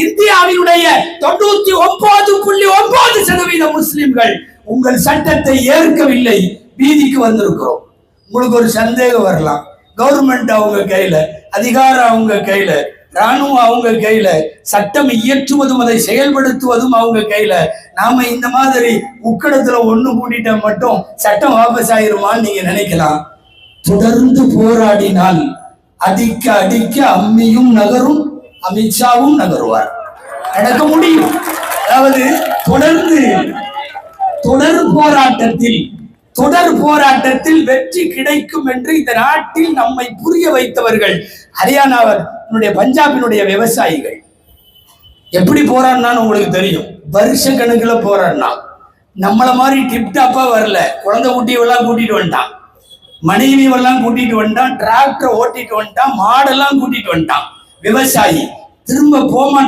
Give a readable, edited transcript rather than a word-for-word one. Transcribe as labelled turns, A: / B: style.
A: இந்தியாவினுடைய 99.9% முஸ்லிம்கள் உங்கள் சட்டத்தை ஏற்கவில்லை, வீதிக்கு வந்திருக்கிறோம். உங்களுக்கு ஒரு சந்தேகம் வரலாம், கவர்மெண்ட் அவங்க கையில, அதிகாரம் அவங்க கையில, ராணுவம் அவங்க கையில, சட்டம் இயற்றுவதும் அதை செயல்படுத்துவதும் அவங்க கையில. நாம இந்த மாதிரி உக்கடத்துல ஒண்ணு கூட்டிட்ட மட்டும் சட்டம் வாபஸ் ஆயிருமான்னு நீங்க நினைக்கலாம். தொடர்ந்து போராடினால் அடிக்க அடிக்க அம்மியும் நகரும், அமித்ஷாவும் நகருவார், நடக்க முடியும். அதாவது தொடர் போராட்டத்தில் வெற்றி கிடைக்கும் என்று இந்த நாட்டில் நம்மை புரிய வைத்தவர்கள் ஹரியானாவுடைய, பஞ்சாபினுடைய விவசாயிகள். எப்படி போராடினான்னு உங்களுக்கு தெரியும். வருஷ கணக்கில் போராடினா. நம்மள மாதிரி டிப்டாப்பா வரல. குழந்தை குட்டியெல்லாம் கூட்டிட்டு வந்துட்டான், மனைவியெல்லாம் கூட்டிட்டு வந்துட்டான், டிராக்டர் ஓட்டிட்டு வந்துட்டான், மாடெல்லாம் கூட்டிட்டு வந்துட்டான். விவசாயி திரும்ப போமா